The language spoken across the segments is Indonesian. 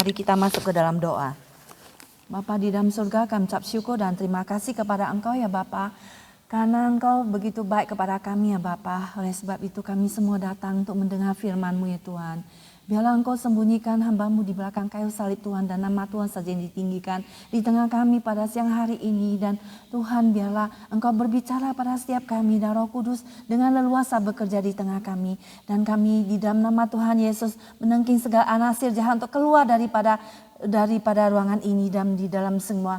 Mari kita masuk ke dalam doa. Bapa di dalam surga, kami ucap syukur dan terima kasih kepada Engkau ya Bapa. Karena Engkau begitu baik kepada kami ya Bapa. Oleh sebab itu kami semua datang untuk mendengar firman-Mu ya Tuhan. Biarlah Engkau sembunyikan hamba-Mu di belakang kayu salib Tuhan, dan nama Tuhan saja yang ditinggikan di tengah kami pada siang hari ini. Dan Tuhan, biarlah Engkau berbicara pada setiap kami, dan Roh Kudus dengan leluasa bekerja di tengah kami. Dan kami di dalam nama Tuhan Yesus menengking segala anasir jahat untuk keluar daripada ruangan ini, dan di dalam semua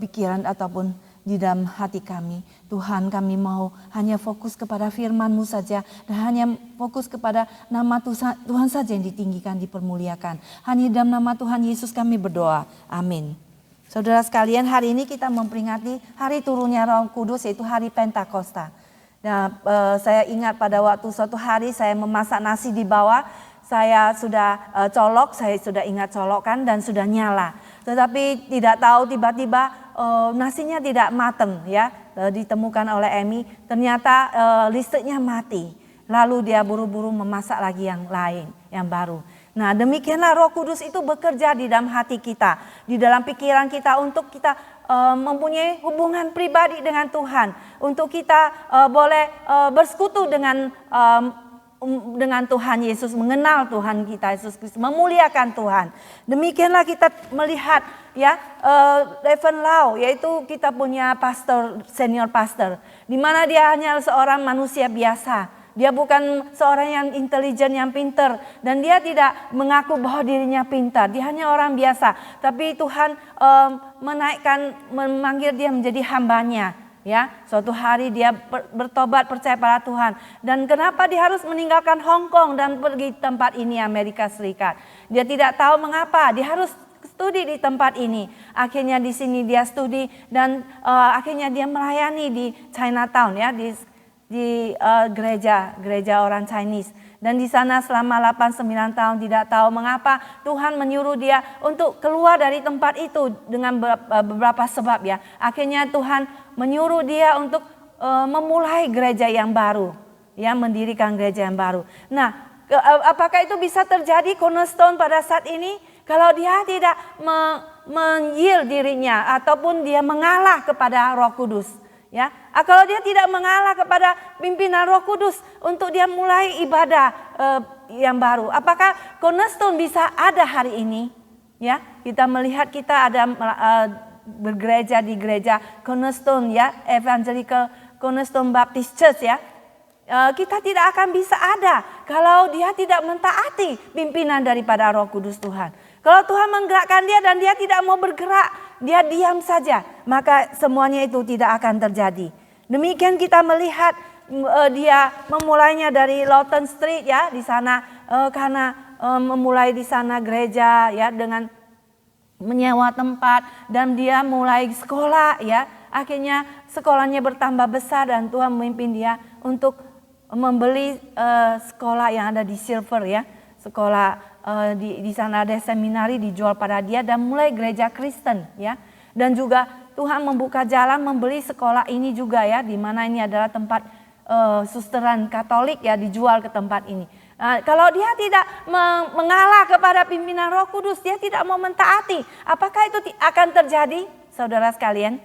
pikiran ataupun di dalam hati kami. Tuhan, kami mau hanya fokus kepada firman-Mu saja, dan hanya fokus kepada nama Tuhan saja yang ditinggikan, dipermuliakan. Hanya dalam nama Tuhan Yesus kami berdoa. Amin. Saudara sekalian, hari ini kita memperingati hari turunnya Roh Kudus, yaitu hari Pentakosta. Nah, saya ingat pada waktu suatu hari saya memasak nasi di bawah, saya sudah colok, saya sudah ingat colokan dan sudah nyala. Tetapi tidak tahu tiba-tiba nasinya tidak matang ya, ditemukan oleh Emi, ternyata listriknya mati. Lalu dia buru-buru memasak lagi yang lain, yang baru. Nah, demikianlah Roh Kudus itu bekerja di dalam hati kita, di dalam pikiran kita, untuk kita mempunyai hubungan pribadi dengan Tuhan, untuk kita boleh bersekutu dengan Tuhan Yesus, mengenal Tuhan kita Yesus Kristus, memuliakan Tuhan. Demikianlah kita melihat ya Reverend Lau, yaitu kita punya pastor, senior pastor, di mana dia hanya seorang manusia biasa. Dia bukan seorang yang intelijen, yang pintar, dan dia tidak mengaku bahwa dirinya pintar. Dia hanya orang biasa, tapi Tuhan memanggil dia menjadi hambanya. Ya, suatu hari dia bertobat, percaya pada Tuhan. Dan kenapa dia harus meninggalkan Hong Kong dan pergi tempat ini, Amerika Serikat? Dia tidak tahu mengapa dia harus studi di tempat ini. Akhirnya di sini dia studi, dan akhirnya dia melayani di Chinatown ya, di gereja orang Chinese. Dan di sana selama 8-9 tahun, tidak tahu mengapa Tuhan menyuruh dia untuk keluar dari tempat itu dengan beberapa sebab ya. Akhirnya Tuhan menyuruh dia untuk memulai gereja yang baru, ya, mendirikan gereja yang baru. Nah, apakah itu bisa terjadi cornerstone pada saat ini? Kalau dia tidak men-yield dirinya ataupun dia mengalah kepada Roh Kudus. Ya, kalau dia tidak mengalah kepada pimpinan Roh Kudus untuk dia mulai ibadah yang baru, apakah cornerstone bisa ada hari ini? Ya, kita melihat kita ada bergereja di gereja Cornerstone ya, Evangelical Cornerstone Baptist Church ya. Kita tidak akan bisa ada kalau dia tidak mentaati pimpinan daripada Roh Kudus Tuhan. Kalau Tuhan menggerakkan dia dan dia tidak mau bergerak, dia diam saja, maka semuanya itu tidak akan terjadi. Demikian kita melihat dia memulainya dari Lawton Street ya, di sana karena memulai di sana gereja ya, dengan menyewa tempat, dan dia mulai sekolah ya. Akhirnya sekolahnya bertambah besar dan Tuhan memimpin dia untuk membeli sekolah yang ada di Silver ya. Sekolah di sana ada seminari, dijual pada dia, dan mulai gereja Kristen ya. Dan juga Tuhan membuka jalan membeli sekolah ini juga ya, di mana ini adalah tempat susteran Katolik ya, dijual ke tempat ini. Kalau dia tidak mengalah kepada pimpinan Roh Kudus, dia tidak mau mentaati, apakah itu akan terjadi, saudara sekalian?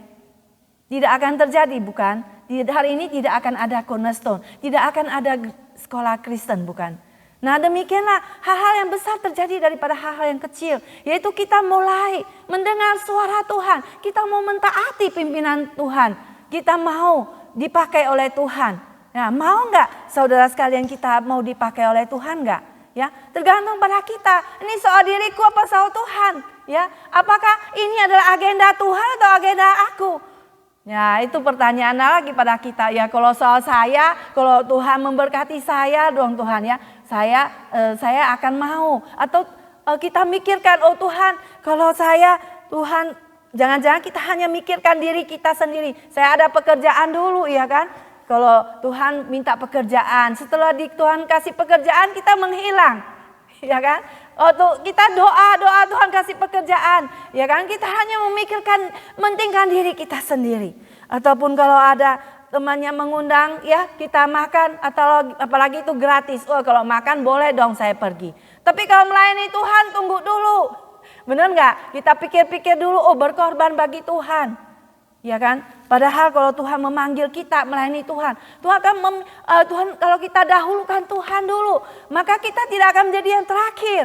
Tidak akan terjadi, bukan? Hari ini tidak akan ada cornerstone, tidak akan ada sekolah Kristen, bukan? Nah, demikianlah hal-hal yang besar terjadi daripada hal-hal yang kecil, yaitu kita mulai mendengar suara Tuhan, kita mau mentaati pimpinan Tuhan, kita mau dipakai oleh Tuhan. Nah, mau enggak saudara sekalian kita mau dipakai oleh Tuhan enggak? Ya, tergantung pada kita. Ini soal diriku apa soal Tuhan? Ya, apakah ini adalah agenda Tuhan atau agenda aku? Ya, itu pertanyaan lagi pada kita. Ya, kalau soal saya, kalau Tuhan memberkati saya dong Tuhan ya, saya akan mau. Atau kita mikirkan, oh Tuhan, kalau saya, Tuhan, jangan-jangan kita hanya mikirkan diri kita sendiri. Saya ada pekerjaan dulu ya kan. Kalau Tuhan minta pekerjaan, setelah Tuhan kasih pekerjaan kita menghilang. ya kan? Oh tuh kita doa Tuhan kasih pekerjaan, ya kan? Kita hanya memikirkan mentingkan diri kita sendiri. Ataupun kalau ada temannya mengundang, ya kita makan, atau apalagi itu gratis. Oh kalau makan boleh dong saya pergi. Tapi kalau melayani Tuhan tunggu dulu. Benar nggak? Kita pikir-pikir dulu, oh berkorban bagi Tuhan. Ya kan? Padahal kalau Tuhan memanggil kita melayani Tuhan, Tuhan kalau kita dahulukan Tuhan dulu, maka kita tidak akan menjadi yang terakhir.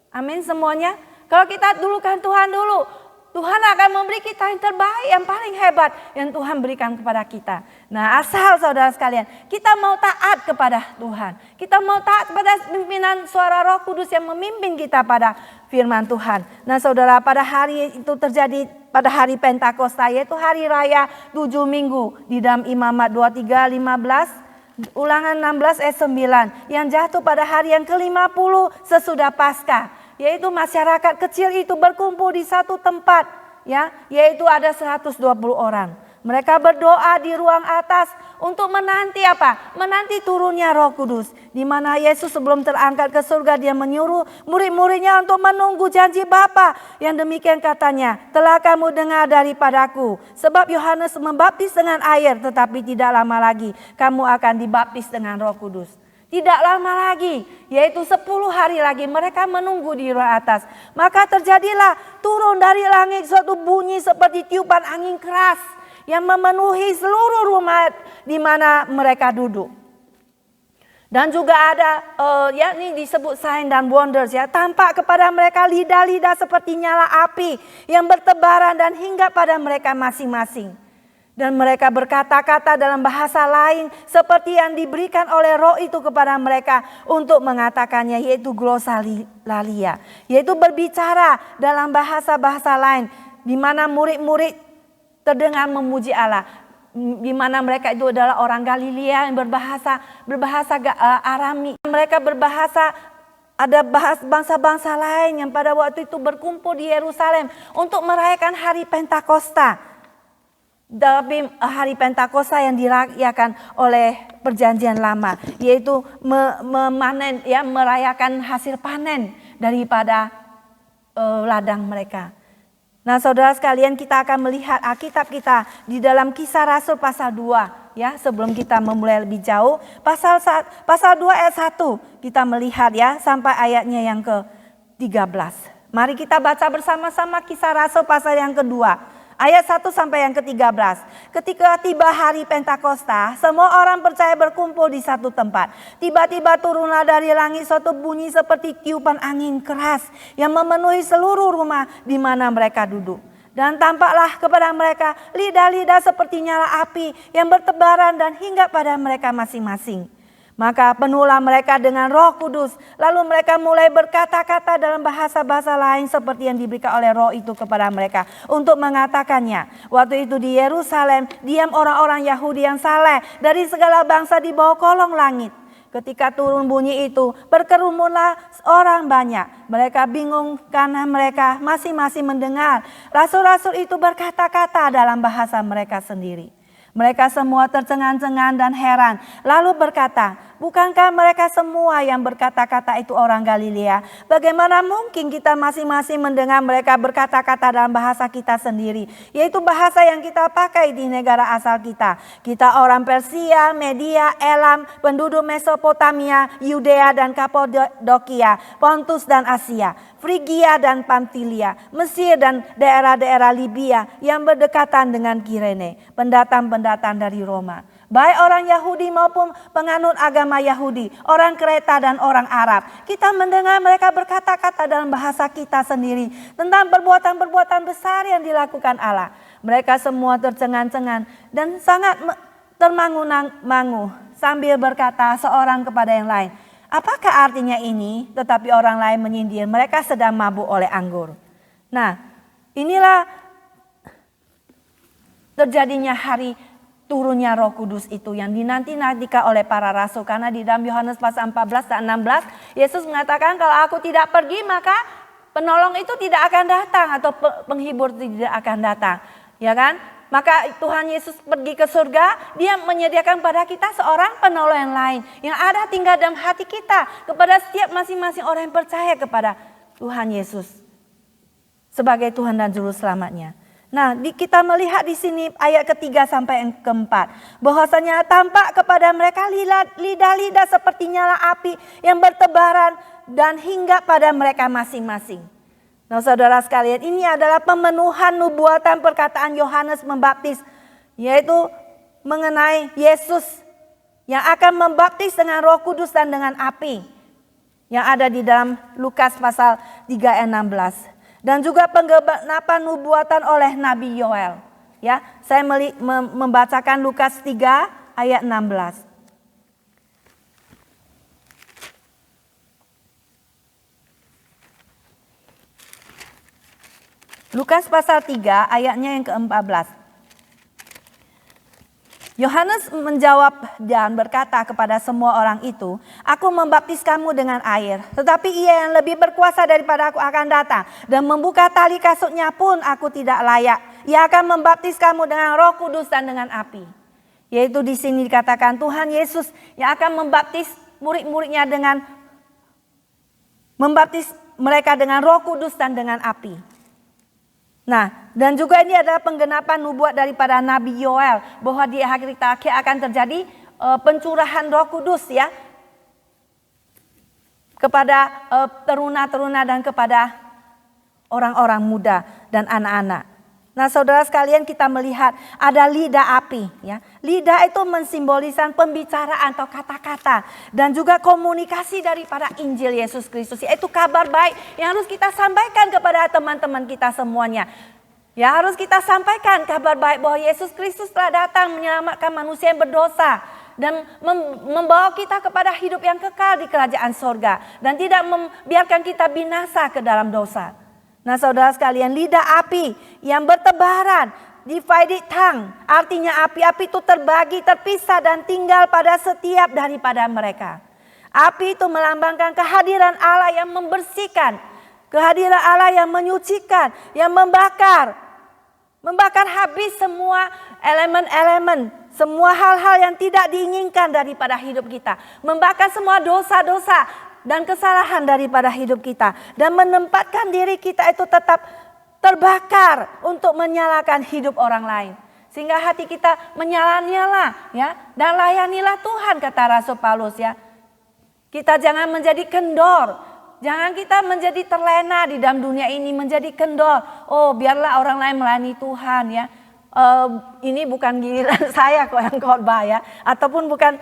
Amin semuanya. Kalau kita dulukan Tuhan dulu, Tuhan akan memberi kita yang terbaik, yang paling hebat yang Tuhan berikan kepada kita. Nah, asal saudara sekalian, kita mau taat kepada Tuhan. Kita mau taat kepada pimpinan suara Roh Kudus yang memimpin kita pada firman Tuhan. Nah, saudara, pada hari itu terjadi pada hari Pentakosta, yaitu hari raya 7 minggu di dalam Imamat 23, 15, Ulangan 16 ayat 9 yang jatuh pada hari yang ke-50 sesudah Paskah. Yaitu masyarakat kecil itu berkumpul di satu tempat, ya, yaitu ada 120 orang. Mereka berdoa di ruang atas untuk menanti apa? Menanti turunnya Roh Kudus. Di mana Yesus sebelum terangkat ke surga, dia menyuruh murid-muridnya untuk menunggu janji Bapa. Yang demikian katanya, telah kamu dengar daripadaku. Sebab Yohanes membaptis dengan air, tetapi tidak lama lagi kamu akan dibaptis dengan Roh Kudus. Tidak lama lagi, yaitu 10 hari lagi mereka menunggu di ruang atas. Maka terjadilah turun dari langit suatu bunyi seperti tiupan angin keras yang memenuhi seluruh rumah di mana mereka duduk. Dan juga ada, yakni disebut sign dan wonders, ya, tampak kepada mereka lidah-lidah seperti nyala api yang bertebaran dan hingga pada mereka masing-masing. Dan mereka berkata-kata dalam bahasa lain seperti yang diberikan oleh Roh itu kepada mereka untuk mengatakannya, yaitu glossolalia, yaitu berbicara dalam bahasa-bahasa lain, di mana murid-murid terdengar memuji Allah. Di mana mereka itu adalah orang Galilea yang berbahasa Arami. Mereka berbahasa, ada bangsa-bangsa lain yang pada waktu itu berkumpul di Yerusalem untuk merayakan hari Pentakosta. Tapi hari Pentakosta yang dirayakan oleh Perjanjian Lama, yaitu memanen, ya, merayakan hasil panen daripada ladang mereka. Nah, saudara sekalian, kita akan melihat Alkitab kita di dalam Kisah Rasul pasal 2, ya, sebelum kita memulai lebih jauh. Pasal 2 ayat 1 kita melihat, ya, sampai ayatnya yang ke-13. Mari kita baca bersama-sama Kisah Rasul pasal yang kedua. Ayat 1 sampai yang ke-13. Ketika tiba hari Pentakosta, semua orang percaya berkumpul di satu tempat. Tiba-tiba turunlah dari langit suatu bunyi seperti tiupan angin keras yang memenuhi seluruh rumah di mana mereka duduk. Dan tampaklah kepada mereka lidah-lidah seperti nyala api yang bertebaran dan hingga pada mereka masing-masing. Maka penuhlah mereka dengan Roh Kudus. Lalu mereka mulai berkata-kata dalam bahasa-bahasa lain seperti yang diberikan oleh Roh itu kepada mereka untuk mengatakannya. Waktu itu di Yerusalem diam orang-orang Yahudi yang saleh dari segala bangsa di bawah kolong langit. Ketika turun bunyi itu, berkerumunlah orang banyak. Mereka bingung karena mereka masing-masing mendengar rasul-rasul itu berkata-kata dalam bahasa mereka sendiri. Mereka semua tercengang-cengang dan heran. Lalu berkata, bukankah mereka semua yang berkata-kata itu orang Galilea? Bagaimana mungkin kita masing-masing mendengar mereka berkata-kata dalam bahasa kita sendiri, yaitu bahasa yang kita pakai di negara asal kita. Kita orang Persia, Media, Elam, penduduk Mesopotamia, Yudea dan Kapadokia, Pontus dan Asia, Frigia dan Pamfilia, Mesir dan daerah-daerah Libya yang berdekatan dengan Kirene, pendatang-pendatang dari Roma. Baik orang Yahudi maupun penganut agama Yahudi, orang Kreta dan orang Arab. Kita mendengar mereka berkata-kata dalam bahasa kita sendiri tentang perbuatan-perbuatan besar yang dilakukan Allah. Mereka semua tercengang-cengang dan sangat termangu-mangu sambil berkata seorang kepada yang lain, apakah artinya ini? Tetapi orang lain menyindir, mereka sedang mabuk oleh anggur. Nah, inilah terjadinya hari turunnya Roh Kudus itu yang dinanti-nantikan oleh para rasul. Karena di dalam Yohanes pasal 14 dan 16, Yesus mengatakan kalau aku tidak pergi maka penolong itu tidak akan datang atau penghibur tidak akan datang. Ya kan? Maka Tuhan Yesus pergi ke surga, dia menyediakan pada kita seorang penolong yang lain. Yang ada tinggal dalam hati kita. Kepada setiap masing-masing orang yang percaya kepada Tuhan Yesus. Sebagai Tuhan dan Juru Selamatnya. Nah, kita melihat di sini ayat ketiga sampai yang keempat. Bahwasanya tampak kepada mereka lidah-lidah seperti nyala api yang bertebaran dan hingga pada mereka masing-masing. Nah, saudara sekalian, ini adalah pemenuhan nubuatan perkataan Yohanes Pembaptis, yaitu mengenai Yesus yang akan membaptis dengan Roh Kudus dan dengan api, yang ada di dalam Lukas pasal 3 ayat 16. Dan juga penggenapan nubuatan oleh Nabi Yoel. Ya, saya membacakan Lukas 3 ayat 16. Lukas pasal 3 ayatnya yang ke-14. Yohanes menjawab dan berkata kepada semua orang itu, "Aku membaptis kamu dengan air, tetapi Ia yang lebih berkuasa daripada aku akan datang, dan membuka tali kasutnya pun aku tidak layak. Ia akan membaptis kamu dengan Roh Kudus dan dengan api." Yaitu di sini dikatakan Tuhan Yesus yang akan membaptis murid-muridnya dengan membaptis mereka dengan Roh Kudus dan dengan api. Nah, dan juga ini adalah penggenapan nubuat daripada Nabi Yoel bahwa di akhir akan terjadi pencurahan Roh Kudus ya kepada teruna-teruna dan kepada orang-orang muda dan anak-anak. Nah, saudara sekalian, kita melihat ada lidah api ya. Lidah itu mensimbolikan pembicaraan atau kata-kata dan juga komunikasi daripada Injil Yesus Kristus, yaitu kabar baik yang harus kita sampaikan kepada teman-teman kita semuanya. Ya, harus kita sampaikan kabar baik bahwa Yesus Kristus telah datang menyelamatkan manusia yang berdosa dan membawa kita kepada hidup yang kekal di kerajaan sorga dan tidak membiarkan kita binasa ke dalam dosa. Nah, saudara sekalian, lidah api yang bertebaran, divided tongue, artinya api-api itu terbagi, terpisah dan tinggal pada setiap daripada mereka. Api itu melambangkan kehadiran Allah yang membersihkan, kehadiran Allah yang menyucikan, yang membakar habis semua elemen-elemen, semua hal-hal yang tidak diinginkan daripada hidup kita. Membakar semua dosa-dosa dan kesalahan daripada hidup kita. Dan menempatkan diri kita itu tetap terbakar untuk menyalakan hidup orang lain. Sehingga hati kita menyala-nyala ya. Dan layanilah Tuhan, kata Rasul Paulus ya. Kita jangan menjadi kendor. Jangan kita menjadi terlena di dalam dunia ini, menjadi kendor. Oh, biarlah orang lain melayani Tuhan ya. Ini bukan giliran saya kok yang khotbah ya. Ataupun bukan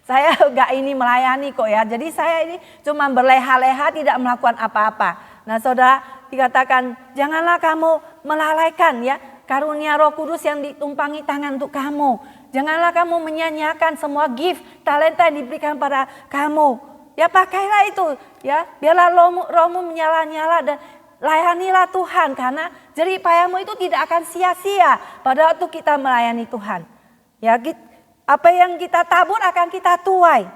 saya gak ini melayani kok ya. Jadi saya ini cuma berleha-leha, tidak melakukan apa-apa. Nah, saudara, dikatakan janganlah kamu melalaikan ya karunia Roh Kudus yang ditumpangi tangan untuk kamu. Janganlah kamu menyanyiakan semua gift, talenta yang diberikan pada kamu. Ya, pakailah itu ya. Biarlah rohmu menyala-nyala dan layanilah Tuhan, karena jerih payahmu itu tidak akan sia-sia pada waktu kita melayani Tuhan. Ya, apa yang kita tabur akan kita tuai.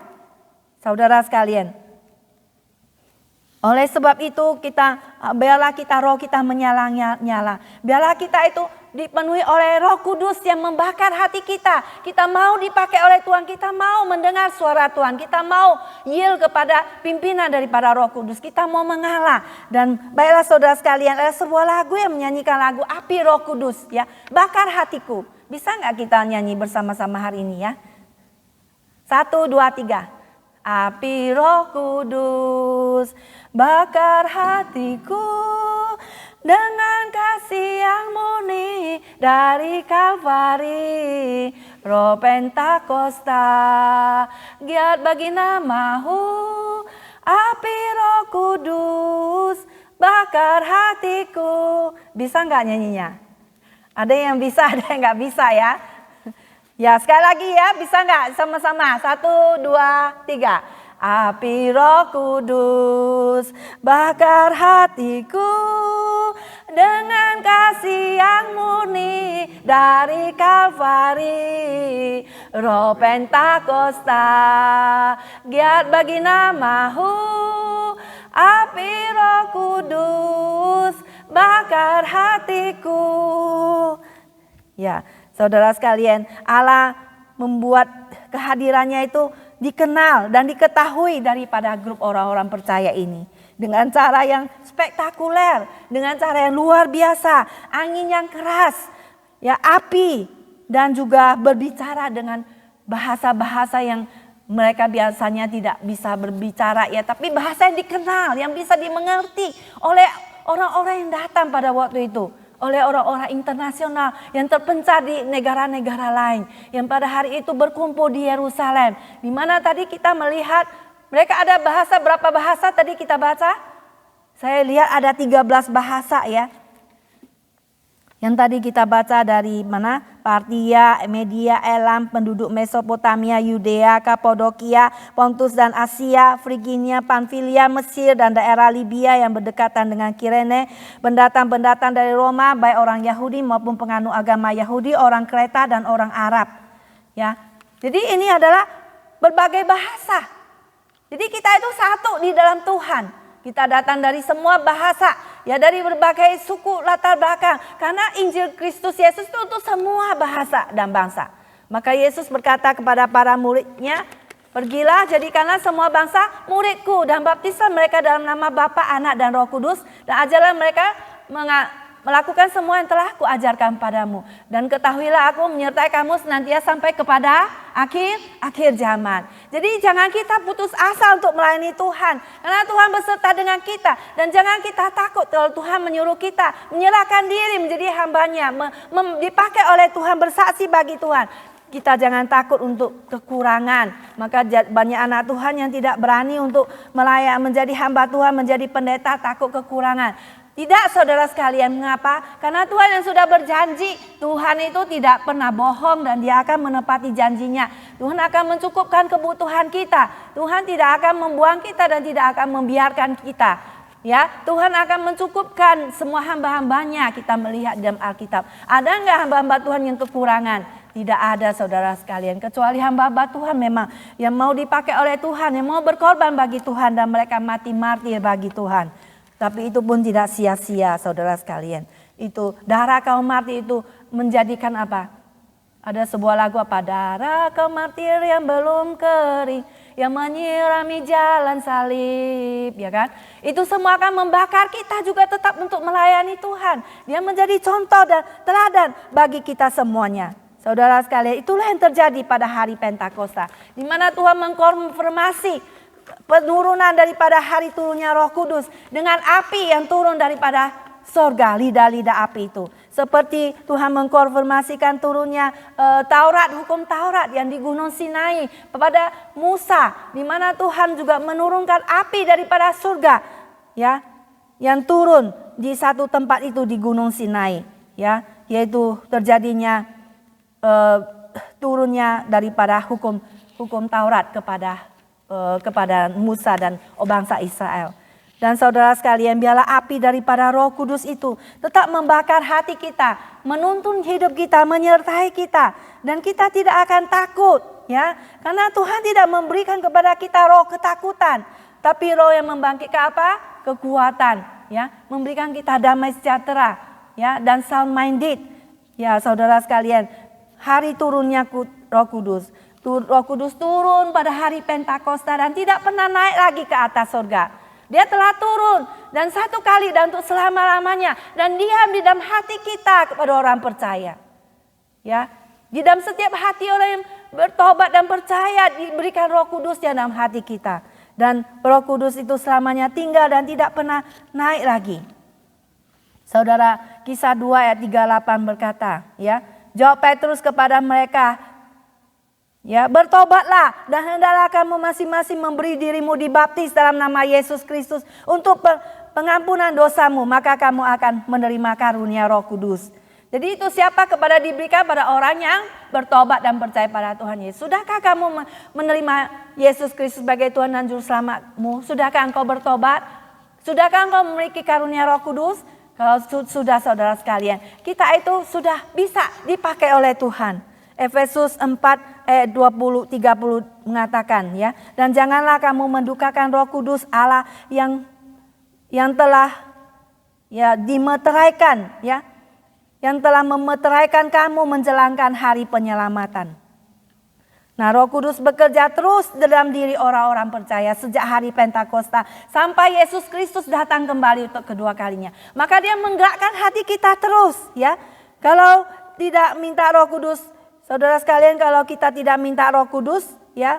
Saudara sekalian. Oleh sebab itu biarlah kita roh kita menyala-nyala. Biarlah kita itu dipenuhi oleh Roh Kudus yang membakar hati kita. Kita mau dipakai oleh Tuhan, kita mau mendengar suara Tuhan, kita mau yield kepada pimpinan daripada Roh Kudus, kita mau mengalah. Dan baiklah saudara sekalian, ada sebuah lagu yang menyanyikan lagu Api Roh Kudus ya, bakar hatiku. Bisa nggak kita nyanyi bersama-sama hari ini ya? 1, 2, 3. Api Roh Kudus, bakar hatiku dengan kasih yang murni dari Kalvari. Roh Pentakosta, giat bagi namamu. Api Roh Kudus, bakar hatiku. Bisa nggak nyanyinya? Ada yang bisa, ada yang nggak bisa ya. Ya, sekali lagi ya, bisa nggak sama-sama? 1, 2, 3. Api Roh Kudus, bakar hatiku dengan kasih yang murni dari Kalvari. Roh Pentakosta, giat bagi namamu. Api Roh Kudus, bakar hatiku. Ya, saudara sekalian, Allah membuat kehadirannya itu dikenal dan diketahui daripada grup orang-orang percaya ini. Dengan cara yang spektakuler, dengan cara yang luar biasa, angin yang keras, ya api, dan juga berbicara dengan bahasa-bahasa yang mereka biasanya tidak bisa berbicara ya, tapi bahasa yang dikenal, yang bisa dimengerti oleh orang-orang yang datang pada waktu itu, oleh orang-orang internasional yang terpencar di negara-negara lain, yang pada hari itu berkumpul di Yerusalem. Di mana tadi kita melihat mereka ada bahasa, berapa bahasa tadi kita baca? Saya lihat ada 13 bahasa ya. Yang tadi kita baca dari mana? Partia, Media, Elam, penduduk Mesopotamia, Yudea, Kapadokia, Pontus dan Asia, Friginia, Pamfilia, Mesir dan daerah Libya yang berdekatan dengan Kirene, pendatang-pendatang dari Roma, baik orang Yahudi maupun penganut agama Yahudi, orang Kreta dan orang Arab. Ya. Jadi ini adalah berbagai bahasa. Jadi kita itu satu di dalam Tuhan. Kita datang dari semua bahasa, ya dari berbagai suku latar belakang. Karena Injil Kristus Yesus itu untuk semua bahasa dan bangsa. Maka Yesus berkata kepada para muridnya, pergilah jadikanlah semua bangsa muridku dan baptislah mereka dalam nama Bapa, Anak dan Roh Kudus. Dan ajarlah mereka melakukan semua yang telah kuajarkan padamu. Dan ketahuilah aku menyertai kamu senantiasa sampai kepada akhir zaman. Jadi jangan kita putus asa untuk melayani Tuhan. Karena Tuhan beserta dengan kita. Dan jangan kita takut kalau Tuhan menyuruh kita menyerahkan diri menjadi hambanya. Dipakai oleh Tuhan, bersaksi bagi Tuhan. Kita jangan takut untuk kekurangan. Maka banyak anak Tuhan yang tidak berani untuk menjadi hamba Tuhan, menjadi pendeta, takut kekurangan. Tidak saudara sekalian, mengapa? Karena Tuhan yang sudah berjanji, Tuhan itu tidak pernah bohong dan Dia akan menepati janjinya. Tuhan akan mencukupkan kebutuhan kita. Tuhan tidak akan membuang kita dan tidak akan membiarkan kita. Ya, Tuhan akan mencukupkan semua hamba-hambanya. Kita melihat dalam Alkitab. Ada enggak hamba-hamba Tuhan yang kekurangan? Tidak ada saudara sekalian. Kecuali hamba-hamba Tuhan memang yang mau dipakai oleh Tuhan, yang mau berkorban bagi Tuhan dan mereka mati martir bagi Tuhan. Tapi itu pun tidak sia-sia saudara sekalian. Itu darah kaum martir itu menjadikan apa? Ada sebuah lagu apa? Darah kaum martir yang belum kering, yang menyirami jalan salib, ya kan? Itu semua akan membakar kita juga tetap untuk melayani Tuhan. Dia menjadi contoh dan teladan bagi kita semuanya. Saudara sekalian, itulah yang terjadi pada hari Pentakosta. Di mana Tuhan mengkonfirmasi penurunan daripada hari turunnya Roh Kudus dengan api yang turun daripada sorga, lidah-lidah api itu. Seperti Tuhan mengkonfirmasikan turunnya Taurat, hukum Taurat yang di Gunung Sinai kepada Musa, di mana Tuhan juga menurunkan api daripada surga, ya, yang turun di satu tempat itu di Gunung Sinai, ya, yaitu terjadinya turunnya daripada hukum Taurat kepada Musa dan bangsa Israel. Dan saudara sekalian, biarlah api daripada Roh Kudus itu tetap membakar hati kita, menuntun hidup kita, menyertai kita, dan kita tidak akan takut, ya. Karena Tuhan tidak memberikan kepada kita roh ketakutan, tapi roh yang membangkitkan apa? Kekuatan, ya, memberikan kita damai sejahtera, ya, dan sound minded. Ya, saudara sekalian, hari turunnya Roh Kudus. Roh Kudus turun pada hari Pentakosta dan tidak pernah naik lagi ke atas surga. Dia telah turun dan satu kali dan untuk selama-lamanya dan diam di dalam hati kita kepada orang percaya. Ya, di dalam setiap hati orang yang bertobat dan percaya diberikan Roh Kudus di dalam hati kita. Dan Roh Kudus itu selamanya tinggal dan tidak pernah naik lagi. Saudara, Kisah 2 ayat 38 berkata, ya, jawab Petrus kepada mereka, ya, bertobatlah dan hendaklah kamu masing-masing memberi dirimu dibaptis dalam nama Yesus Kristus untuk pengampunan dosamu, maka kamu akan menerima karunia Roh Kudus. Jadi itu siapa kepada diberikan pada orang yang bertobat dan percaya pada Tuhan Yesus. Sudahkah kamu menerima Yesus Kristus sebagai Tuhan dan Juru Selamatmu? Sudahkah engkau bertobat? Sudahkah engkau memiliki karunia Roh Kudus? Kalau sudah saudara sekalian, kita itu sudah bisa dipakai oleh Tuhan. Efesus 4 ayat 20-30 mengatakan, ya, dan janganlah kamu mendukakan Roh Kudus Allah yang telah, ya, dimeteraikan, ya, yang telah memeteraikan kamu menjelangkan hari penyelamatan. Nah, Roh Kudus bekerja terus dalam diri orang-orang percaya sejak hari Pentakosta sampai Yesus Kristus datang kembali untuk kedua kalinya. Maka dia menggerakkan hati kita terus, ya. Kalau tidak minta Roh Kudus, saudara sekalian, kalau kita tidak minta Roh Kudus, ya,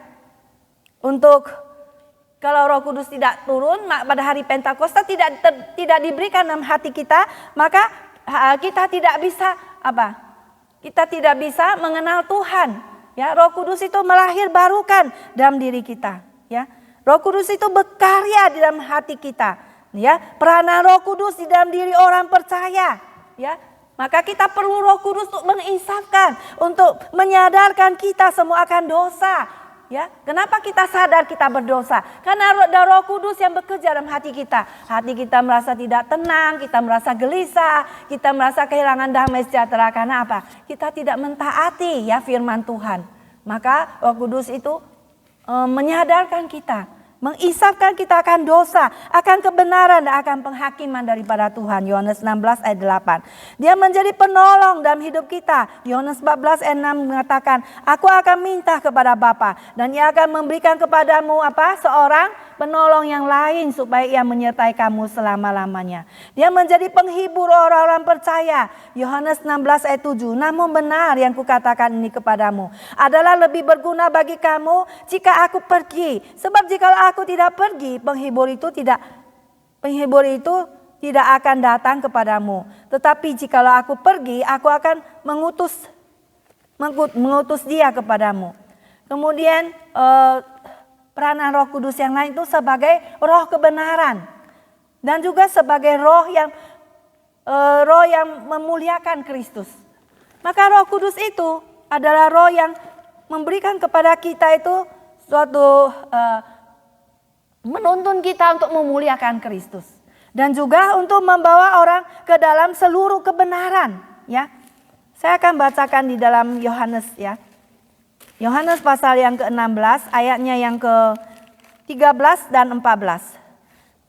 kalau Roh Kudus tidak turun pada hari Pentakosta, tidak diberikan dalam hati kita, maka kita tidak bisa Kita tidak bisa mengenal Tuhan. Ya, Roh Kudus itu melahir barukan dalam diri kita. Ya, Roh Kudus itu berkarya di dalam hati kita. Ya, peranan Roh Kudus di dalam diri orang percaya. Ya, maka kita perlu Roh Kudus untuk menginsafkan, untuk menyadarkan kita semua akan dosa. Ya, kenapa kita sadar kita berdosa? Karena ada Roh Kudus yang bekerja dalam hati kita. Hati kita merasa tidak tenang, kita merasa gelisah, kita merasa kehilangan damai sejahtera. Karena apa? Kita tidak mentaati ya firman Tuhan. Maka Roh Kudus itu menyadarkan kita, mengisapkan kita akan dosa, akan kebenaran dan akan penghakiman daripada Tuhan. Yohanes 16 ayat 8. Dia menjadi penolong dalam hidup kita. Yohanes 14 ayat 6 mengatakan, aku akan minta kepada Bapa dan ia akan memberikan kepadamu seorang penolong yang lain supaya ia menyertai kamu selama-lamanya. Dia menjadi penghibur orang-orang percaya. Yohanes 16 ayat 7. Namun benar yang kukatakan ini kepadamu adalah lebih berguna bagi kamu jika aku pergi. Sebab jika aku tidak pergi, penghibur itu tidak akan datang kepadamu. Tetapi jikalau aku pergi, aku akan mengutus dia kepadamu. Kemudian peranan Roh Kudus yang lain itu sebagai roh kebenaran dan juga sebagai roh yang memuliakan Kristus. Maka Roh Kudus itu adalah roh yang memberikan kepada kita itu suatu menuntun kita untuk memuliakan Kristus dan juga untuk membawa orang ke dalam seluruh kebenaran. Ya, saya akan bacakan di dalam Yohanes ya. Yohanes pasal yang ke-16 ayatnya yang ke-13 dan 14.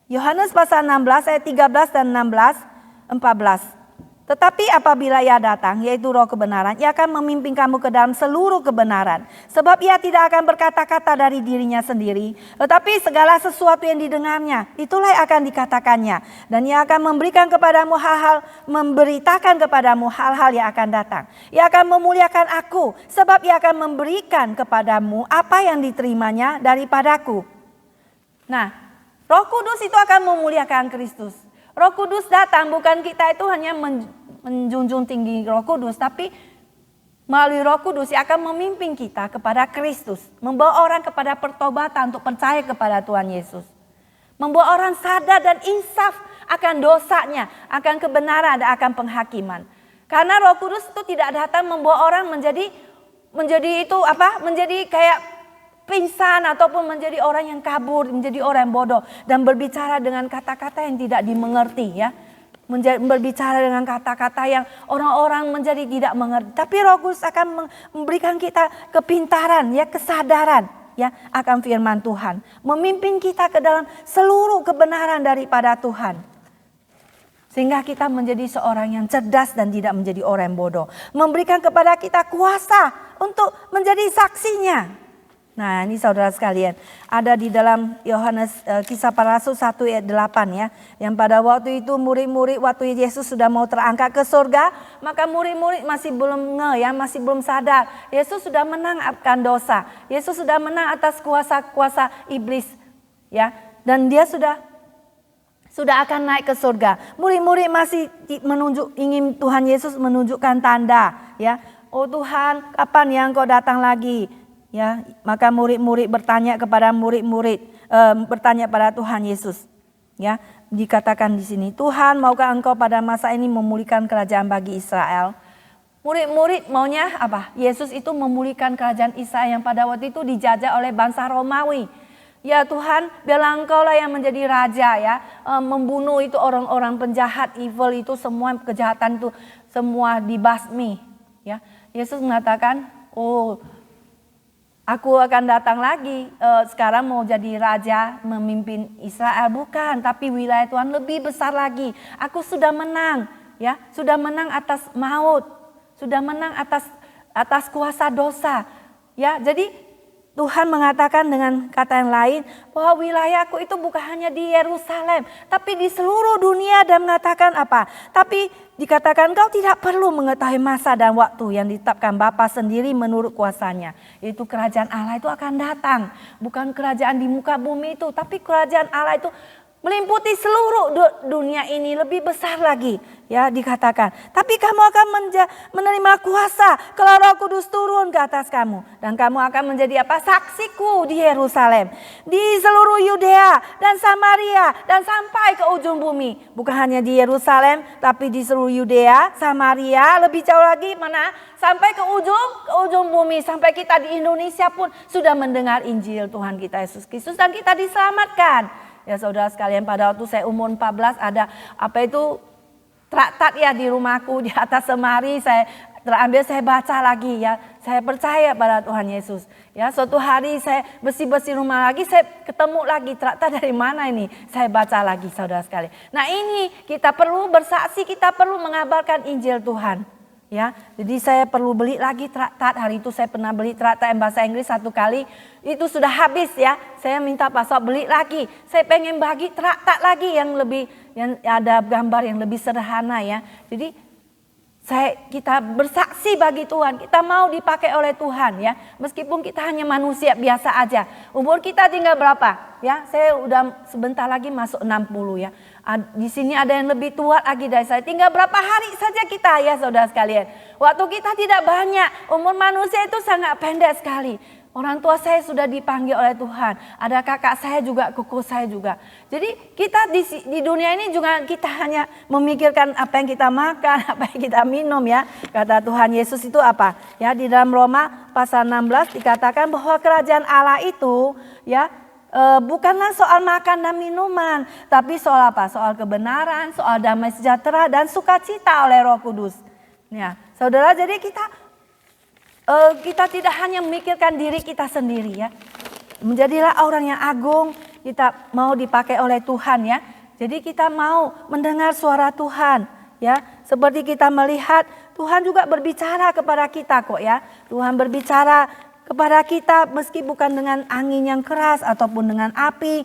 Yohanes pasal 16 ayat 13 dan 14. Tetapi apabila ia datang, yaitu Roh kebenaran, ia akan memimpin kamu ke dalam seluruh kebenaran. Sebab ia tidak akan berkata-kata dari dirinya sendiri, tetapi segala sesuatu yang didengarnya, itulah yang akan dikatakannya. Dan ia akan memberikan kepadamu memberitakan kepadamu hal-hal yang akan datang. Ia akan memuliakan aku, sebab ia akan memberikan kepadamu apa yang diterimanya daripadaku. Nah, Roh Kudus itu akan memuliakan Kristus. Roh Kudus datang, bukan kita itu hanya menjunjung tinggi Roh Kudus, tapi melalui Roh Kudus yang akan memimpin kita kepada Kristus, membawa orang kepada pertobatan untuk percaya kepada Tuhan Yesus, membawa orang sadar dan insaf akan dosanya, akan kebenaran dan akan penghakiman. Karena Roh Kudus itu tidak datang membawa orang menjadi kayak pingsan ataupun menjadi orang yang kabur, menjadi orang yang bodoh dan berbicara dengan kata-kata yang tidak dimengerti ya. Berbicara dengan kata-kata yang orang-orang menjadi tidak mengerti. Tapi Roh Kudus akan memberikan kita kepintaran ya, kesadaran ya akan firman Tuhan, memimpin kita ke dalam seluruh kebenaran daripada Tuhan. Sehingga kita menjadi seorang yang cerdas dan tidak menjadi orang yang bodoh. Memberikan kepada kita kuasa untuk menjadi saksinya. Nah, ini saudara sekalian, ada di dalam Yohanes Kisah Para Rasul 1 ayat 8 ya. Yang pada waktu itu murid-murid waktu Yesus sudah mau terangkat ke surga, maka murid-murid masih belum masih belum sadar. Yesus sudah menang akan dosa. Yesus sudah menang atas kuasa-kuasa iblis ya. Dan dia sudah akan naik ke surga. Murid-murid masih ingin Tuhan Yesus menunjukkan tanda ya. Oh Tuhan, kapan yang Kau datang lagi? Ya, maka murid-murid bertanya kepada bertanya pada Tuhan Yesus. Ya, dikatakan di sini, Tuhan, maukah Engkau pada masa ini memulihkan kerajaan bagi Israel? Murid-murid maunya apa? Yesus itu memulihkan kerajaan Israel yang pada waktu itu dijajah oleh bangsa Romawi. Ya Tuhan, biarlah Engkau lah yang menjadi raja ya, membunuh itu orang-orang penjahat, evil itu semua kejahatan itu semua dibasmi. Ya, Yesus mengatakan, Aku akan datang lagi, sekarang mau jadi raja memimpin Israel. Bukan, tapi wilayah Tuhan lebih besar lagi. Aku sudah menang. ya, sudah menang atas maut, sudah menang atas kuasa dosa. Ya, jadi Tuhan mengatakan dengan kata yang lain bahwa wilayahku itu bukan hanya di Yerusalem, tapi di seluruh dunia, dan mengatakan apa? Tapi dikatakan kau tidak perlu mengetahui masa dan waktu yang ditetapkan Bapa sendiri menurut kuasanya. Itu kerajaan Allah itu akan datang. Bukan kerajaan di muka bumi itu, tapi kerajaan Allah itu meliputi seluruh dunia ini, lebih besar lagi, ya dikatakan. Tapi kamu akan menerima kuasa kalau Roh Kudus turun ke atas kamu, dan kamu akan menjadi apa? Saksiku di Yerusalem, di seluruh Yudea dan Samaria, dan sampai ke ujung bumi. Bukan hanya di Yerusalem, tapi di seluruh Yudea, Samaria, lebih jauh lagi mana? Sampai ke ujung bumi, sampai kita di Indonesia pun sudah mendengar Injil Tuhan kita Yesus Kristus, dan kita diselamatkan. Ya saudara sekalian, pada waktu saya umur 14 ada traktat ya di rumahku di atas lemari, saya terambil, saya baca lagi ya. Saya percaya pada Tuhan Yesus. Ya, suatu hari saya bersih-bersih rumah lagi, saya ketemu lagi traktat dari mana ini. Saya baca lagi saudara sekalian. Nah, ini kita perlu bersaksi, kita perlu mengabarkan Injil Tuhan. Ya, jadi saya perlu beli lagi traktat. Hari itu saya pernah beli traktat yang bahasa Inggris 1 kali. Itu sudah habis ya. Saya minta Pastor beli lagi. Saya pengen bagi traktat lagi yang ada gambar yang lebih sederhana ya. Jadi kita bersaksi bagi Tuhan. Kita mau dipakai oleh Tuhan ya. Meskipun kita hanya manusia biasa aja. Umur kita tinggal berapa? Ya, saya udah sebentar lagi masuk 60 ya. Di sini ada yang lebih tua lagi dari saya. Tinggal berapa hari saja kita ya saudara sekalian. Waktu kita tidak banyak. Umur manusia itu sangat pendek sekali. Orang tua saya sudah dipanggil oleh Tuhan. Ada kakak saya juga, kuku saya juga. Jadi kita di dunia ini juga kita hanya memikirkan apa yang kita makan, apa yang kita minum ya. Kata Tuhan Yesus itu apa? Ya, di dalam Roma pasal 16 dikatakan bahwa kerajaan Allah itu ya bukanlah soal makan dan minuman, tapi soal apa? Soal kebenaran, soal damai sejahtera dan sukacita oleh Roh Kudus. Ya, saudara, jadi kita tidak hanya memikirkan diri kita sendiri ya. Menjadilah orang yang agung, kita mau dipakai oleh Tuhan ya. Jadi kita mau mendengar suara Tuhan ya. Seperti kita melihat Tuhan juga berbicara kepada kita kok ya. Tuhan berbicara kepada kita meski bukan dengan angin yang keras ataupun dengan api.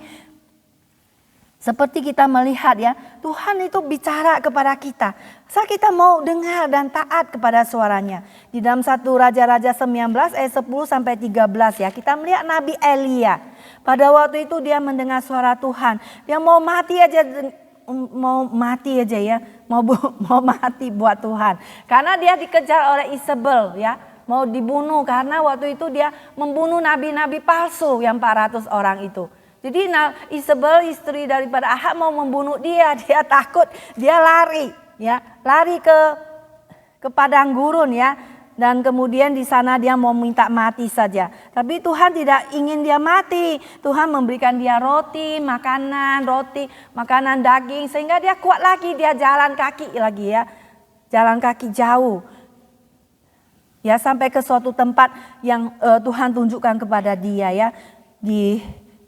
Seperti kita melihat ya, Tuhan itu bicara kepada kita. Asal kita mau dengar dan taat kepada suaranya. Di dalam 1 Raja-Raja 19 ayat 10 sampai 13 ya, kita melihat Nabi Elia. Pada waktu itu dia mendengar suara Tuhan. Dia mau mati aja ya, mau mati buat Tuhan. Karena dia dikejar oleh Isabel ya, mau dibunuh karena waktu itu dia membunuh nabi-nabi palsu yang 400 orang itu. Jadi Isabel istri daripada Ahab mau membunuh dia takut, dia lari ke padang gurun ya, dan kemudian di sana dia mau minta mati saja. Tapi Tuhan tidak ingin dia mati. Tuhan memberikan dia makanan daging sehingga dia kuat lagi, dia jalan kaki lagi ya. Jalan kaki jauh. Ya, sampai ke suatu tempat yang Tuhan tunjukkan kepada dia ya, di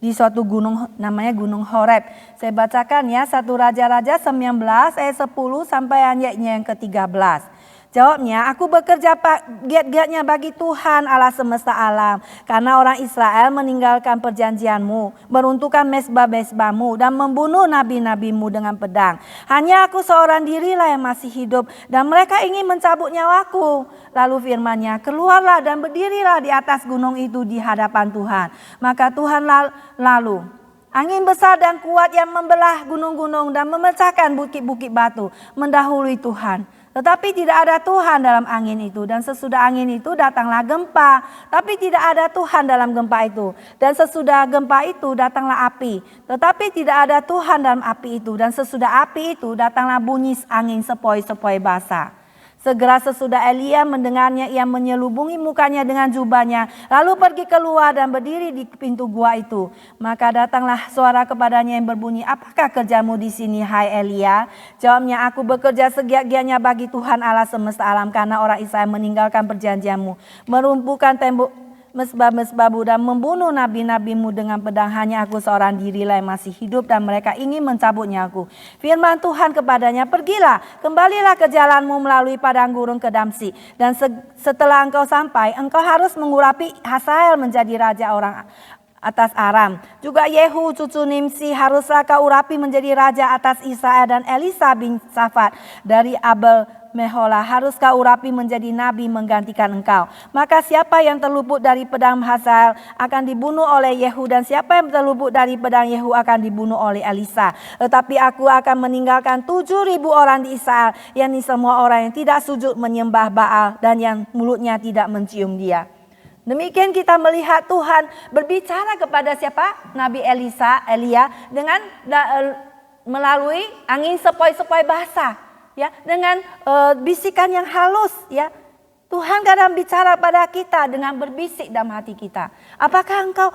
suatu gunung namanya Gunung Horeb. Saya bacakan ya 1 Raja-Raja 19 ayat 10 sampai ayatnya yang ke-13. Jawabnya, aku bekerja giat-giatnya bagi Tuhan Allah semesta alam. Karena orang Israel meninggalkan perjanjianmu, meruntuhkan mezbah-mezbahmu dan membunuh nabi-nabimu dengan pedang. Hanya aku seorang dirilah yang masih hidup dan mereka ingin mencabut nyawaku. Lalu firman-Nya, keluarlah dan berdirilah di atas gunung itu di hadapan Tuhan. Maka Tuhan lalu angin besar dan kuat yang membelah gunung-gunung dan memecahkan bukit-bukit batu mendahului Tuhan. Tetapi tidak ada Tuhan dalam angin itu. Dan sesudah angin itu datanglah gempa. Tapi tidak ada Tuhan dalam gempa itu. Dan sesudah gempa itu datanglah api. Tetapi tidak ada Tuhan dalam api itu. Dan sesudah api itu datanglah bunyi angin sepoi-sepoi basah. Segera sesudah Elia mendengarnya, ia menyelubungi mukanya dengan jubahnya, lalu pergi keluar dan berdiri di pintu gua itu. Maka datanglah suara kepadanya yang berbunyi, apakah kerjamu di sini, hai Elia? Jawabnya, aku bekerja segiat-giatnya bagi Tuhan Allah semesta alam, karena orang Israel meninggalkan perjanjianmu, mesbah-mesbahmu dan membunuh nabi-nabimu dengan pedang. Hanya aku seorang dirilah yang masih hidup dan mereka ingin mencabut nyawaku. Firman Tuhan kepadanya, pergilah, kembalilah ke jalanmu melalui padang gurun ke Damsyik. Dan setelah engkau sampai, engkau harus mengurapi Hazael menjadi raja orang atas Aram. Juga Yehu cucu Nimsi haruslah kau urapi menjadi raja atas Israel, dan Elisa bin Safat dari Abel Meholah harus kau urapi menjadi nabi menggantikan engkau. Maka siapa yang terluput dari pedang Hazael akan dibunuh oleh Yehu, dan siapa yang terluput dari pedang Yehu akan dibunuh oleh Elisa. Tetapi aku akan meninggalkan 7.000 orang di Israel, yakni semua orang yang tidak sujud menyembah Baal dan yang mulutnya tidak mencium dia. Demikian kita melihat Tuhan berbicara kepada siapa? Nabi Elia dengan melalui angin sepoi-sepoi basah, ya, dengan bisikan yang halus, ya. Tuhan kadang bicara pada kita dengan berbisik dalam hati kita. Apakah engkau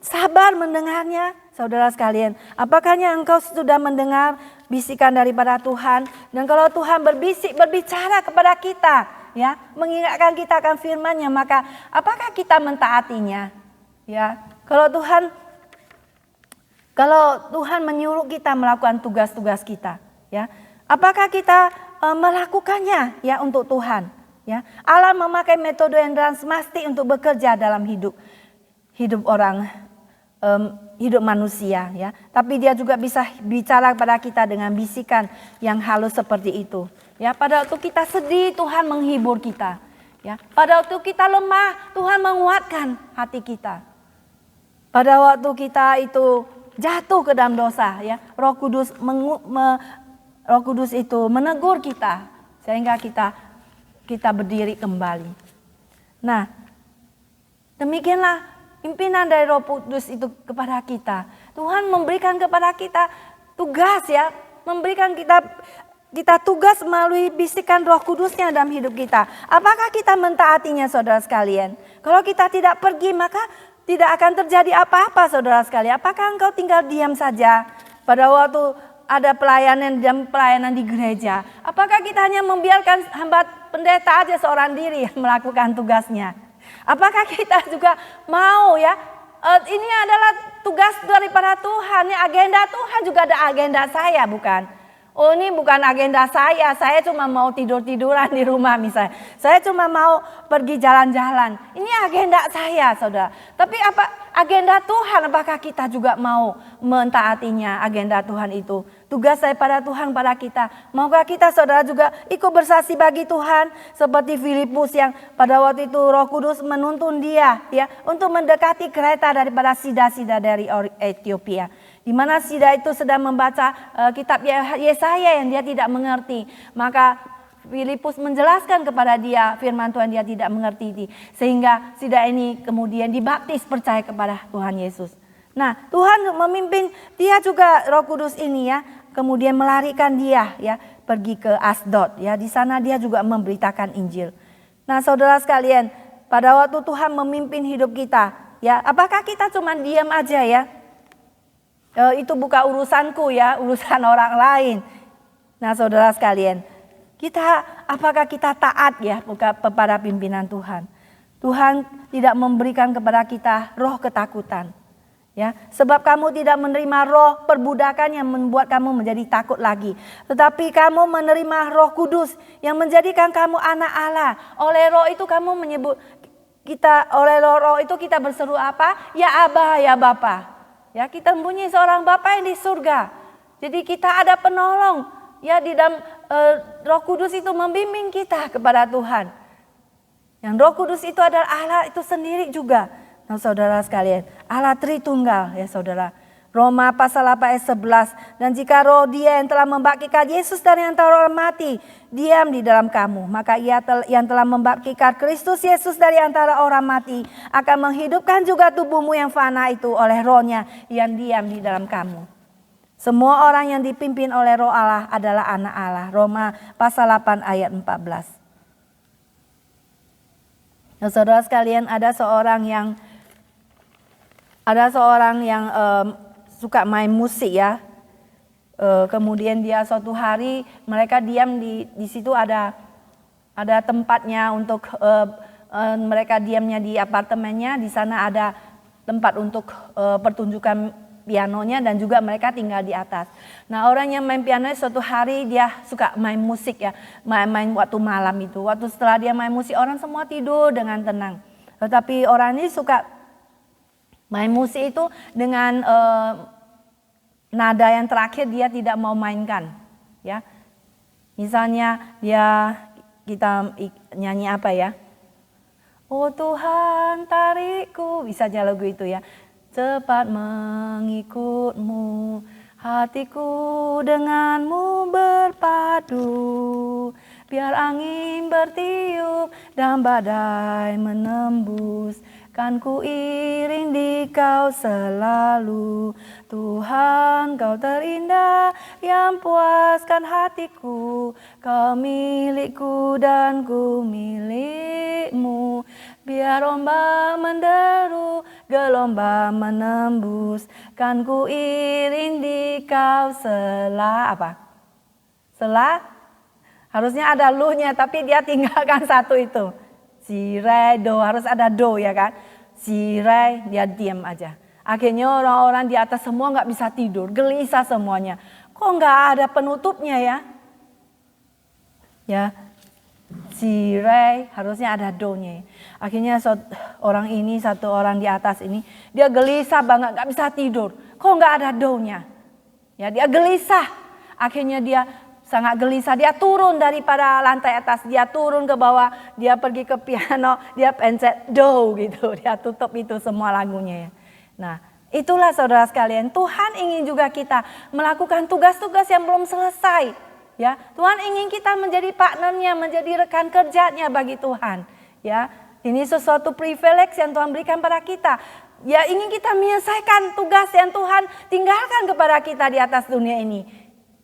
sabar mendengarnya, saudara sekalian? Apakahnya engkau sudah mendengar bisikan daripada Tuhan? Dan kalau Tuhan berbicara kepada kita, ya, mengingatkan kita akan firman-Nya, maka apakah kita mentaatinya? Ya, kalau Tuhan menyuruh kita melakukan tugas-tugas kita, ya, apakah kita melakukannya, ya, untuk Tuhan? Ya, Allah memakai metode yang transmasti untuk bekerja dalam hidup orang, hidup manusia, ya. Tapi Dia juga bisa bicara kepada kita dengan bisikan yang halus seperti itu. Ya, pada waktu kita sedih, Tuhan menghibur kita. Ya, pada waktu kita lemah, Tuhan menguatkan hati kita. Pada waktu kita itu jatuh ke dalam dosa, ya, Roh Kudus itu menegur kita sehingga kita berdiri kembali. Nah, demikianlah pimpinan dari Roh Kudus itu kepada kita. Tuhan memberikan kepada kita tugas, ya, memberikan kita tugas melalui bisikan Roh Kudus-Nya dalam hidup kita. Apakah kita mentaatinya, saudara sekalian? Kalau kita tidak pergi, maka tidak akan terjadi apa-apa, saudara sekalian. Apakah engkau tinggal diam saja pada waktu ada pelayanan di gereja? Apakah kita hanya membiarkan hamba pendeta aja seorang diri yang melakukan tugasnya? Apakah kita juga mau, ya, ini adalah tugas daripada Tuhan, ya, agenda Tuhan juga ada agenda saya, bukan? Oh, ini bukan agenda saya cuma mau tidur-tiduran di rumah misalnya. Saya cuma mau pergi jalan-jalan. Ini agenda saya, saudara. Tapi apa agenda Tuhan, apakah kita juga mau mentaatinya, agenda Tuhan itu? Tugas daripada Tuhan pada kita. Maukah kita, saudara, juga ikut bersaksi bagi Tuhan? Seperti Filipus yang pada waktu itu Roh Kudus menuntun dia, ya, untuk mendekati kereta daripada sida-sida dari Ethiopia. Di mana sida itu sedang membaca kitab Yesaya yang dia tidak mengerti. Maka Filipus menjelaskan kepada dia firman Tuhan, dia tidak mengerti. Sehingga sida ini kemudian dibaptis percaya kepada Tuhan Yesus. Nah, Tuhan memimpin dia juga, Roh Kudus ini, ya, kemudian melarikan dia, ya, pergi ke Asdod, ya. Di sana dia juga memberitakan Injil. Nah, saudara sekalian, pada waktu Tuhan memimpin hidup kita, ya, apakah kita cuma diam aja, ya? Itu bukan urusanku, ya, urusan orang lain. Nah, saudara sekalian, apakah kita taat, ya, kepada pimpinan Tuhan? Tuhan tidak memberikan kepada kita roh ketakutan, ya, sebab kamu tidak menerima roh perbudakan yang membuat kamu menjadi takut lagi, tetapi kamu menerima Roh Kudus yang menjadikan kamu anak Allah. Oleh roh itu kamu menyebut kita, oleh roh itu kita berseru apa? Ya Aba, ya Bapa. Ya, kita mempunyai seorang Bapa yang di surga. Jadi kita ada penolong, ya, di dalam Roh Kudus itu membimbing kita kepada Tuhan. Yang Roh Kudus itu adalah Allah itu sendiri juga. Nah, saudara sekalian, Allah Tritunggal, ya, saudara. Roma pasal 8 ayat 11. Dan jika roh Dia yang telah membangkitkan Yesus dari antara orang mati diam di dalam kamu, maka Ia yang telah membangkitkan Kristus Yesus dari antara orang mati akan menghidupkan juga tubuhmu yang fana itu oleh roh-Nya yang diam di dalam kamu. Semua orang yang dipimpin oleh roh Allah adalah anak Allah. Roma pasal 8 ayat 14. Nah, saudara sekalian, ada seorang yang suka main musik, ya. Kemudian dia suatu hari mereka diam di situ ada tempatnya untuk mereka diamnya di apartemennya, di sana ada tempat untuk pertunjukan pianonya dan juga mereka tinggal di atas. Nah, orang yang main piano suatu hari dia suka main musik ya, main waktu malam itu. Waktu setelah dia main musik orang semua tidur dengan tenang. Tetapi orang ini suka main musik itu dengan nada yang terakhir dia tidak mau mainkan, ya. Misalnya kita nyanyi apa ya? Oh Tuhan tarikku, bisa aja lagu itu ya. Cepat mengikutmu, hatiku denganmu berpadu. Biar angin bertiup dan badai menembus, kan ku iring di kau selalu. Tuhan kau terindah yang puaskan hatiku, kau milikku dan ku milikmu. Biar ombak menderu, gelombang menembus, kan ku iring di kau harusnya ada lu-nya, tapi dia tinggalkan satu itu. Si re do, harus ada do ya kan. Si re dia diam aja. Akhirnya orang-orang di atas semua nggak bisa tidur, gelisah semuanya. Kok nggak ada penutupnya ya? Ya, si re harusnya ada do-nya. Akhirnya satu orang di atas ini dia gelisah banget, nggak bisa tidur. Kok nggak ada do-nya? Ya, dia gelisah. Akhirnya dia sangat gelisah, dia turun daripada lantai atas, dia turun ke bawah, dia pergi ke piano, dia pencet do gitu, dia tutup itu semua lagunya ya. Nah, itulah saudara sekalian, Tuhan ingin juga kita melakukan tugas-tugas yang belum selesai. Ya, Tuhan ingin kita menjadi partnernya, menjadi rekan kerjanya bagi Tuhan. Ya, ini sesuatu privilege yang Tuhan berikan pada kita. Ya, ingin kita menyelesaikan tugas yang Tuhan tinggalkan kepada kita di atas dunia ini.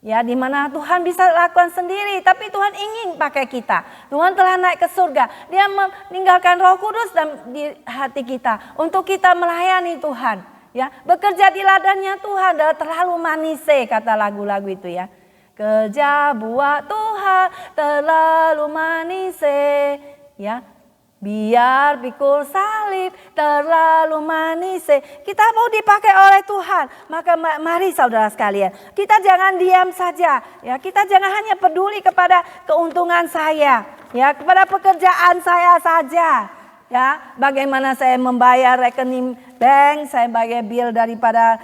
Ya, di mana Tuhan bisa lakukan sendiri, tapi Tuhan ingin pakai kita. Tuhan telah naik ke surga. Dia meninggalkan Roh Kudus di hati kita untuk kita melayani Tuhan. Ya, bekerja di ladangnya Tuhan, terlalu manis kata lagu-lagu itu ya. Kerja buat Tuhan terlalu manis, ya. Biar pikul salib terlalu manis. Kita mau dipakai oleh Tuhan. Maka mari saudara sekalian, kita jangan diam saja. Ya, kita jangan hanya peduli kepada keuntungan saya, ya, kepada pekerjaan saya saja. Ya, bagaimana saya membayar rekening bank, saya bayar bill daripada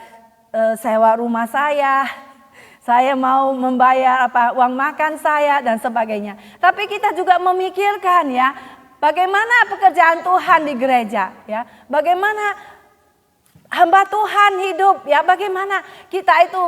sewa rumah saya mau membayar uang makan saya dan sebagainya. Tapi kita juga memikirkan ya, bagaimana pekerjaan Tuhan di gereja, ya, bagaimana hamba Tuhan hidup, ya, bagaimana kita itu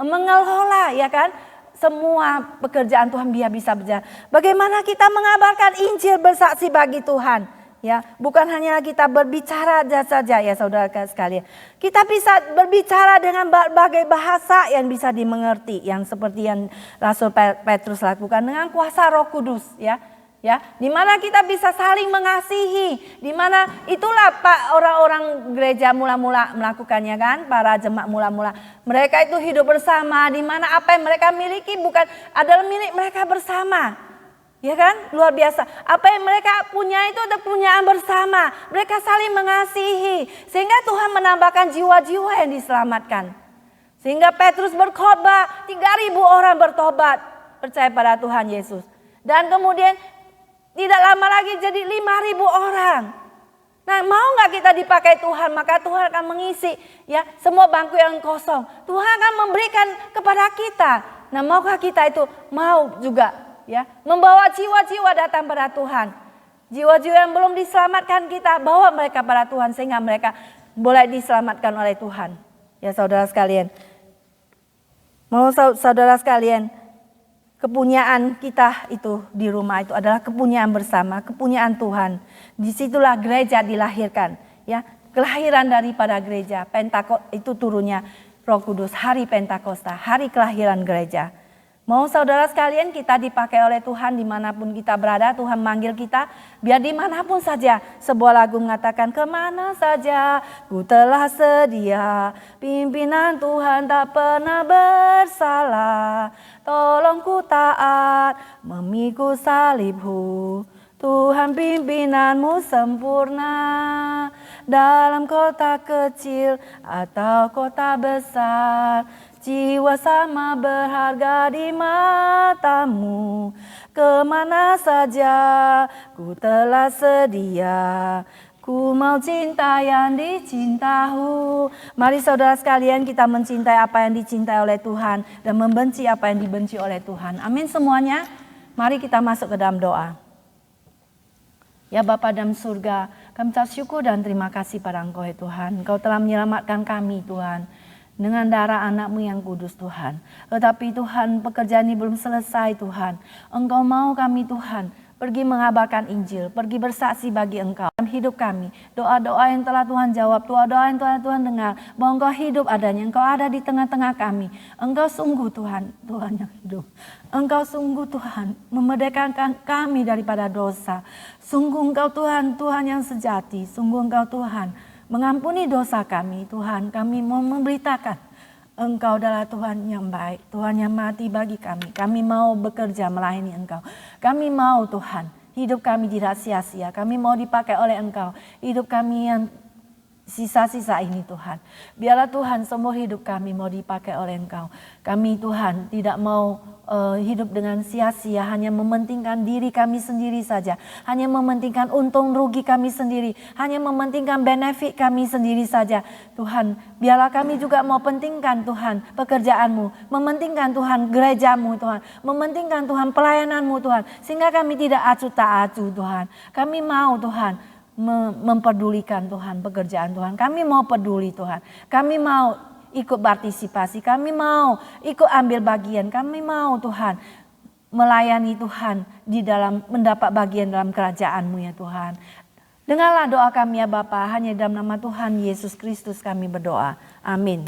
mengelola, ya kan, semua pekerjaan Tuhan biar bisa berjalan. Bagaimana kita mengabarkan Injil, bersaksi bagi Tuhan, ya, bukan hanya kita berbicara saja ya saudara sekalian. Kita bisa berbicara dengan berbagai bahasa yang bisa dimengerti, yang seperti yang Rasul Petrus lakukan dengan kuasa Roh Kudus, ya. Ya, di mana kita bisa saling mengasihi, di mana itulah Pak orang-orang gereja mula-mula melakukannya kan, para jemaat mula-mula. Mereka itu hidup bersama, di mana apa yang mereka miliki bukan adalah milik mereka bersama. Ya kan? Luar biasa. Apa yang mereka punya itu adalah punyaan bersama. Mereka saling mengasihi sehingga Tuhan menambahkan jiwa-jiwa yang diselamatkan. Sehingga Petrus berkhotbah, 3.000 orang bertobat, percaya pada Tuhan Yesus. Dan kemudian tidak lama lagi jadi 5.000 orang. Nah, mau nggak kita dipakai Tuhan, maka Tuhan akan mengisi ya semua bangku yang kosong. Tuhan akan memberikan kepada kita. Nah, maukah kita itu mau juga ya membawa jiwa-jiwa datang pada Tuhan. Jiwa-jiwa yang belum diselamatkan kita bawa mereka pada Tuhan sehingga mereka boleh diselamatkan oleh Tuhan. Ya saudara sekalian. Mau saudara sekalian, kepunyaan kita itu di rumah itu adalah kepunyaan bersama, kepunyaan Tuhan. Disitulah gereja dilahirkan, ya, kelahiran daripada gereja. Pentakosta itu turunnya Roh Kudus, hari Pentakosta, hari kelahiran gereja. Mau saudara sekalian kita dipakai oleh Tuhan dimanapun kita berada, Tuhan manggil kita biar dimanapun saja. Sebuah lagu mengatakan kemana saja ku telah sedia, pimpinan Tuhan tak pernah bersalah. Tolong ku taat memikul salibmu, Tuhan pimpinanmu sempurna dalam kota kecil atau kota besar. Jiwa sama berharga di matamu. Kemana saja ku telah sedia. Ku mau cinta yang dicintahu. Mari saudara sekalian, kita mencintai apa yang dicintai oleh Tuhan dan membenci apa yang dibenci oleh Tuhan. Amin semuanya. Mari kita masuk ke dalam doa. Ya Bapa dalam surga, kami ucap syukur dan terima kasih pada Engkau ya Tuhan. Engkau telah menyelamatkan kami Tuhan. Dengan darah anak-Mu yang kudus Tuhan. Tetapi Tuhan, pekerjaan ini belum selesai Tuhan. Engkau mau kami Tuhan pergi mengabarkan Injil, pergi bersaksi bagi Engkau dalam hidup kami. Doa-doa yang telah Tuhan jawab, doa-doa yang telah Tuhan dengar, bahwa Engkau hidup adanya, Engkau ada di tengah-tengah kami. Engkau sungguh Tuhan, Tuhan yang hidup. Engkau sungguh Tuhan, memerdekakan kami daripada dosa. Sungguh Engkau Tuhan, Tuhan yang sejati. Sungguh Engkau Tuhan, mengampuni dosa kami Tuhan. Kami mau memberitakan Engkau adalah Tuhan yang baik, Tuhan yang mati bagi kami. Kami mau bekerja melayani Engkau. Kami mau Tuhan, hidup kami tidak sia-sia. Kami mau dipakai oleh Engkau. Hidup kami yang sisa-sisa ini Tuhan. Biarlah Tuhan seumur hidup kami mau dipakai oleh Engkau. Kami Tuhan tidak mau hidup dengan sia-sia, hanya mementingkan diri kami sendiri saja, hanya mementingkan untung rugi kami sendiri, hanya mementingkan benefit kami sendiri saja. Tuhan, biarlah kami juga mau pentingkan Tuhan pekerjaan-Mu, mementingkan Tuhan gereja-Mu Tuhan, mementingkan Tuhan pelayanan-Mu Tuhan, sehingga kami tidak acuh tak acuh Tuhan. Kami mau Tuhan memperdulikan Tuhan pekerjaan Tuhan, kami mau peduli Tuhan, kami mau ikut partisipasi, kami mau ikut ambil bagian, kami mau Tuhan melayani Tuhan di dalam mendapat bagian dalam kerajaan-Mu ya Tuhan. Dengarlah doa kami ya Bapa, hanya dalam nama Tuhan Yesus Kristus kami berdoa. Amin.